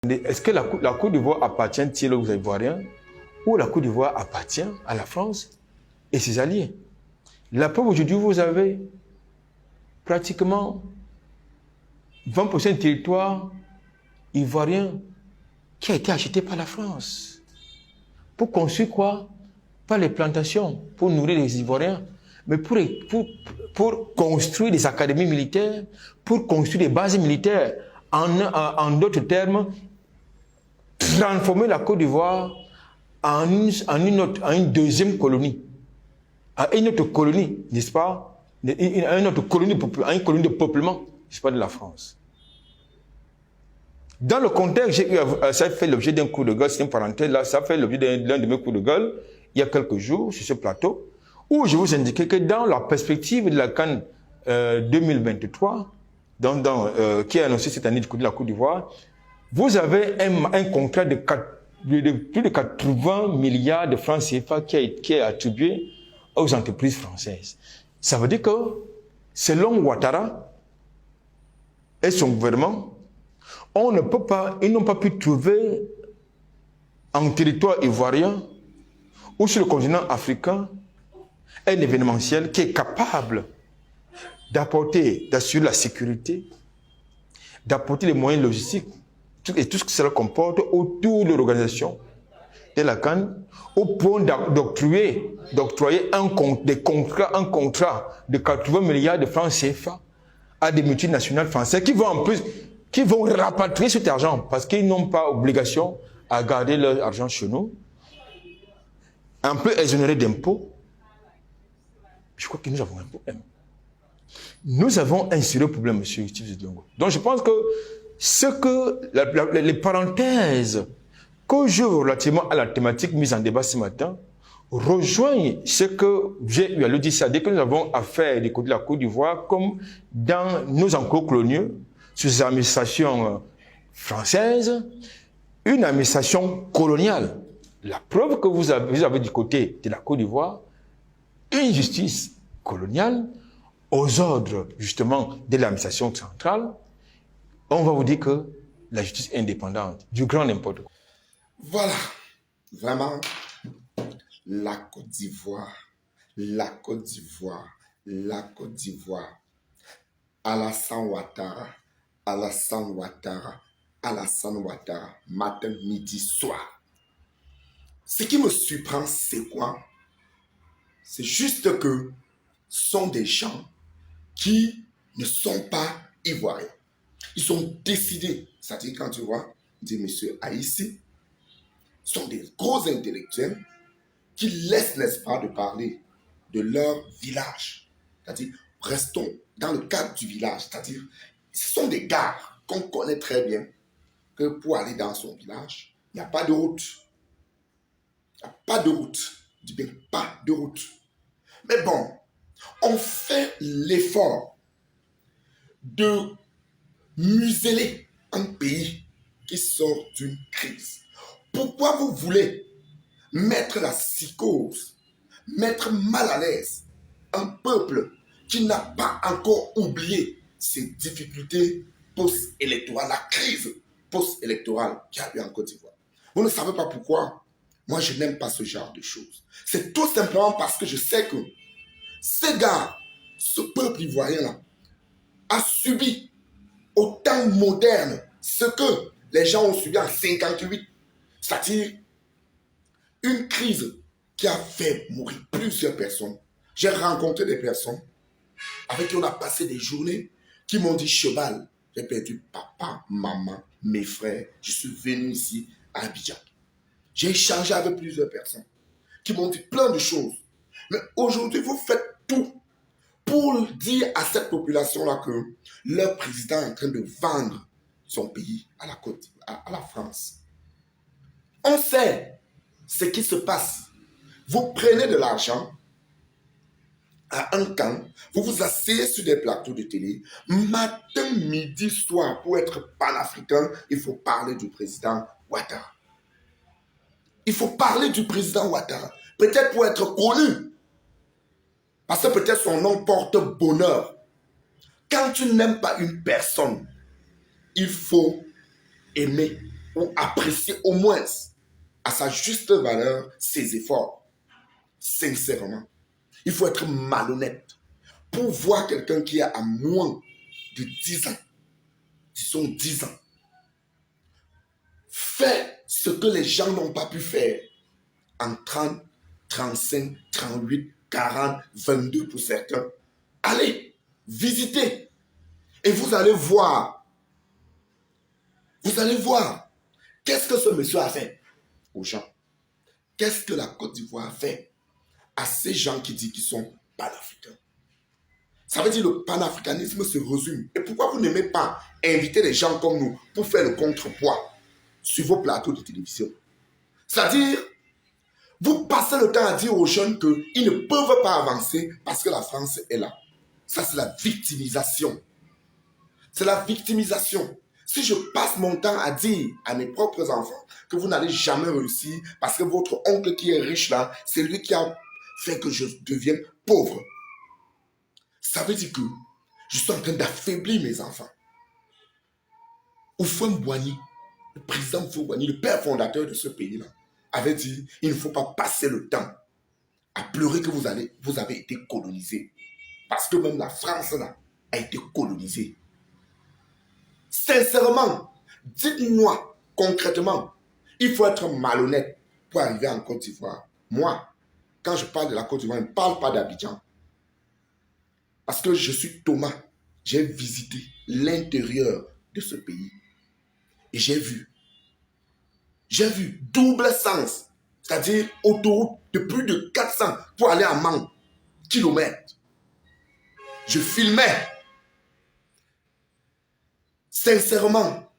Est-ce que la Côte d'Ivoire appartient-il aux Ivoiriens ou la Côte d'Ivoire appartient à la France et ses alliés? La preuve, aujourd'hui, vous avez pratiquement 20% du territoire ivoirien qui a été acheté par la France. Pour construire quoi? Pas les plantations, pour nourrir les Ivoiriens, mais pour construire des académies militaires, pour construire des bases militaires. En d'autres termes, transformer la Côte d'Ivoire en une deuxième colonie. À une autre colonie, n'est-ce pas? Une colonie de peuplement, n'est-ce pas, de la France. Dans le contexte, ça fait l'objet d'un coup de gueule, c'est une parenthèse là, ça fait l'objet d'un de mes coups de gueule, il y a quelques jours, sur ce plateau, où je vous indiquais que dans la perspective de la CAN 2023, qui est annoncé cette année du côté de la Côte d'Ivoire, vous avez un contrat de plus de 80 milliards de francs CFA qui est attribué aux entreprises françaises. Ça veut dire que, selon Ouattara et son gouvernement, ils n'ont pas pu trouver en territoire ivoirien ou sur le continent africain un événementiel qui est capable d'assurer la sécurité, d'apporter les moyens logistiques et tout ce que cela comporte autour de l'organisation de la CAN, au point d'octroyer un contrat de 80 milliards de francs CFA à des multinationales françaises qui vont rapatrier cet argent parce qu'ils n'ont pas obligation à garder leur argent chez nous, un peu exonéré d'impôts. Je crois que nous avons un problème. Nous avons un sérieux problème, M. Steve Zidongo. Donc je pense que les parenthèses que j'ouvre relativement à la thématique mise en débat ce matin rejoignent ce que j'ai eu à le dire. C'est-à-dire que nous avons affaire du côté de la Côte d'Ivoire comme dans nos enclos coloniaux, sous les administrations françaises, une administration coloniale. La preuve que vous avez du côté de la Côte d'Ivoire une justice coloniale aux ordres justement de l'administration centrale. On va vous dire que la justice est indépendante du grand n'importe quoi. Voilà, vraiment, la Côte d'Ivoire, la Côte d'Ivoire, la Côte d'Ivoire, Alassane Ouattara, Alassane Ouattara, Alassane Ouattara, matin, midi, soir. Ce qui me surprend, c'est quoi? C'est juste que ce sont des gens qui ne sont pas ivoiriens. Ils sont décidés, c'est-à-dire quand tu vois, dit M. Haïssi, sont des gros intellectuels qui laissent l'espoir de parler de leur village. C'est-à-dire, restons dans le cadre du village. C'est-à-dire, ce sont des gars qu'on connaît très bien que pour aller dans son village, il n'y a pas de route. Il n'y a pas de route. Je dis bien pas de route. Mais bon, on fait l'effort de museler un pays qui sort d'une crise. Pourquoi vous voulez mettre la psychose, mettre mal à l'aise un peuple qui n'a pas encore oublié ses difficultés post-électorales, la crise post-électorale qu'il y a eu en Côte d'Ivoire? Vous ne savez pas pourquoi? Moi, je n'aime pas ce genre de choses. C'est tout simplement parce que je sais que ces gars, ce peuple ivoirien-là, a subi au temps moderne ce que les gens ont subi en 58, c'est-à-dire une crise qui a fait mourir plusieurs personnes. J'ai rencontré des personnes avec qui on a passé des journées qui m'ont dit: Cheval, j'ai perdu papa, maman, mes frères, je suis venu ici à Abidjan. J'ai échangé avec plusieurs personnes qui m'ont dit plein de choses. Mais aujourd'hui, vous faites tout pour dire à cette population-là que leur président est en train de vendre son pays à la France. On sait ce qui se passe. Vous prenez de l'argent à un camp, vous vous asseyez sur des plateaux de télé, matin, midi, soir, pour être panafricain, il faut parler du président Ouattara. Il faut parler du président Ouattara, peut-être pour être connu, parce que peut-être son nom porte bonheur. Quand tu n'aimes pas une personne, il faut aimer ou apprécier au moins à sa juste valeur ses efforts. Sincèrement, il faut être malhonnête pour voir quelqu'un qui a à moins de 10 ans, disons 10 ans, faire ce que les gens n'ont pas pu faire en 30, 35, 38, 40, 22 pour certains. Allez, visitez et vous allez voir qu'est-ce que ce monsieur a fait aux gens. Qu'est-ce que la Côte d'Ivoire a fait à ces gens qui disent qu'ils sont panafricains. Ça veut dire que le panafricanisme se résume. Et pourquoi vous n'aimez pas inviter des gens comme nous pour faire le contrepoids sur vos plateaux de télévision? C'est-à-dire, vous passez le temps à dire aux jeunes qu'ils ne peuvent pas avancer parce que la France est là. Ça, c'est la victimisation. C'est la victimisation. Si je passe mon temps à dire à mes propres enfants que vous n'allez jamais réussir parce que votre oncle qui est riche là, c'est lui qui a fait que je devienne pauvre. Ça veut dire que je suis en train d'affaiblir mes enfants. Oufouem Boigny, le président Oufouem Boigny, le père fondateur de ce pays-là, avait dit il ne faut pas passer le temps à pleurer que vous avez été colonisé. Parce que même la France là, a été colonisée. Sincèrement, dites-moi concrètement, il faut être malhonnête pour arriver en Côte d'Ivoire. Moi, quand je parle de la Côte d'Ivoire, je ne parle pas d'Abidjan. Parce que je suis Thomas, j'ai visité l'intérieur de ce pays. Et j'ai vu double sens, c'est-à-dire autoroute de plus de 400 pour aller à Man, kilomètres. Je filmais. Sincèrement,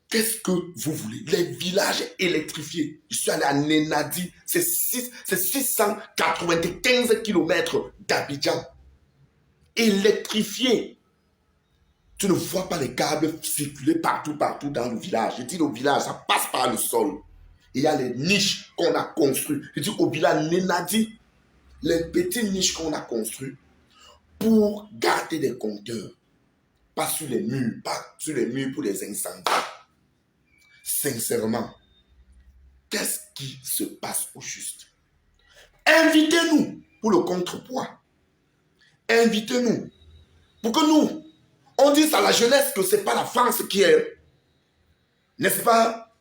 qu'est-ce que vous voulez? Les villages électrifiés. Je suis allé à Nenadi, c'est 695 kilomètres d'Abidjan. Électrifiés. Tu ne vois pas les câbles circuler partout dans le village. Je dis le village, ça passe par le sol. Il y a les niches qu'on a construites. Je dis au village Nenadi, les petites niches qu'on a construites pour garder des compteurs. Pas sur les murs pour les incendies. Sincèrement, qu'est-ce qui se passe au juste? Invitez-nous pour le contrepoids. Invitez-nous pour que nous, on dise à la jeunesse que ce n'est pas la France qui est, n'est-ce pas,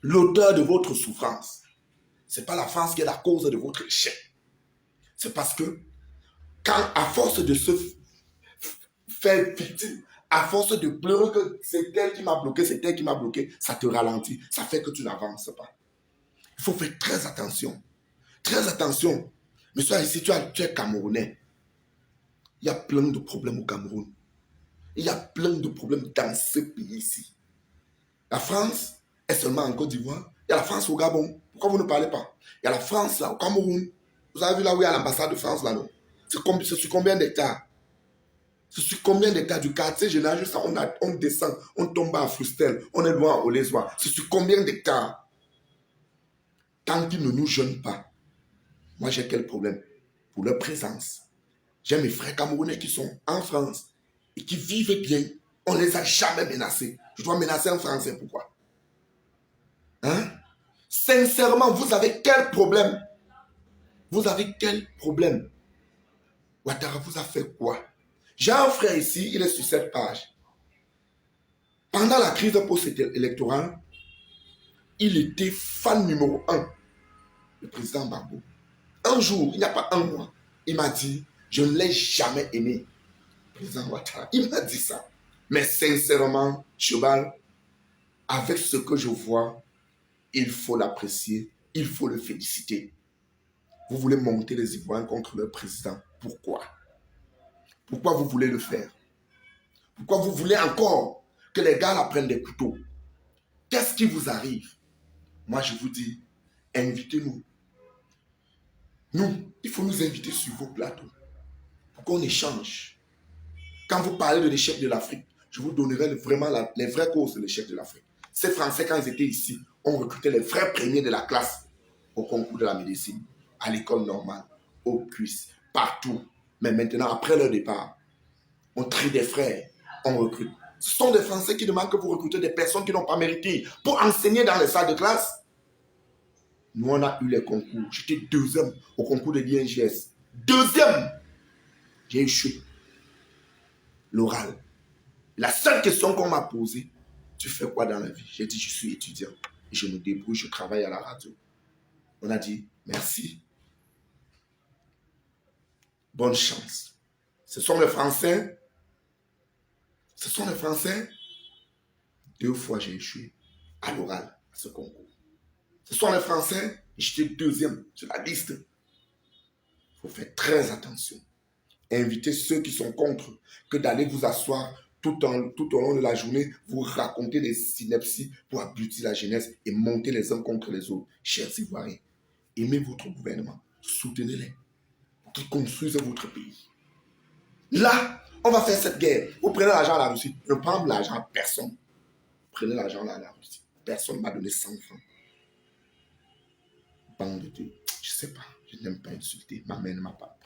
l'auteur de votre souffrance. Ce n'est pas la France qui est la cause de votre échec. C'est parce que quand, à force de se faire victime, à force de pleurer que c'est elle qui m'a bloqué, ça te ralentit. Ça fait que tu n'avances pas. Il faut faire très attention. Très attention. Mais soit ici, tu es Camerounais. Il y a plein de problèmes au Cameroun. Il y a plein de problèmes dans ce pays-ci. La France est seulement en Côte d'Ivoire. Il y a la France au Gabon. Pourquoi vous ne parlez pas? Il y a la France là, au Cameroun. Vous avez vu là où il y a l'ambassade de France là, non? C'est sur combien d'hectares? C'est sur combien d'hectares du quartier général? Juste ça, on descend, on tombe à Frustel, on est loin au Lésoir. C'est sur combien d'hectares? Tant qu'ils ne nous jeûnent pas, moi j'ai quel problème? Pour leur présence. J'ai mes frères camerounais qui sont en France et qui vivent bien. On ne les a jamais menacés. Je dois menacer un Français, pourquoi? Hein? Sincèrement, vous avez quel problème? Vous avez quel problème? Ouattara vous a fait quoi? J'ai un frère ici, il est sur cette page. Pendant la crise post-électorale, il était fan numéro 1 du président Gbagbo. Un jour, il n'y a pas un mois, il m'a dit, je ne l'ai jamais aimé, président Ouattara. Il m'a dit ça. Mais sincèrement, Chebal, avec ce que je vois, il faut l'apprécier, il faut le féliciter. Vous voulez monter les Ivoiriens contre leur président. Pourquoi? Pourquoi vous voulez le faire? Pourquoi vous voulez encore que les gars là prennent des couteaux? Qu'est-ce qui vous arrive? Moi, je vous dis, invitez-nous. Nous, il faut nous inviter sur vos plateaux pour qu'on échange. Quand vous parlez de l'échec de l'Afrique, je vous donnerai vraiment les vraies causes de l'échec de l'Afrique. Ces Français, quand ils étaient ici, ont recruté les vrais premiers de la classe au concours de la médecine, à l'école normale, au cuisses, partout. Mais maintenant, après leur départ, on trie des frères, on recrute. Ce sont des Français qui demandent que vous recrutez des personnes qui n'ont pas mérité pour enseigner dans les salles de classe. Nous, on a eu les concours. J'étais deuxième au concours de l'INGS. Deuxième. J'ai échoué. L'oral. La seule question qu'on m'a posée, tu fais quoi dans la vie? J'ai dit, je suis étudiant. Je me débrouille, je travaille à la radio. On a dit, merci. Bonne chance. Ce sont les Français. Ce sont les Français. 2 fois, j'ai échoué à l'oral, à ce concours. Ce sont les Français. J'étais deuxième sur la liste. Il faut faire très attention. Invitez ceux qui sont contre que d'aller vous asseoir tout au long de la journée, vous raconter des synapses pour abrutir la jeunesse et monter les uns contre les autres. Chers Ivoiriens, aimez votre gouvernement, soutenez-les pour qu'ils construisent votre pays. Là, on va faire cette guerre. Vous prenez l'argent à la Russie. Je ne prends l'argent à personne. Prenez l'argent à la Russie. Personne ne m'a donné 100 francs. Bande de Dieu. Je ne sais pas. Je n'aime pas insulter. Ma mère ne m'a pas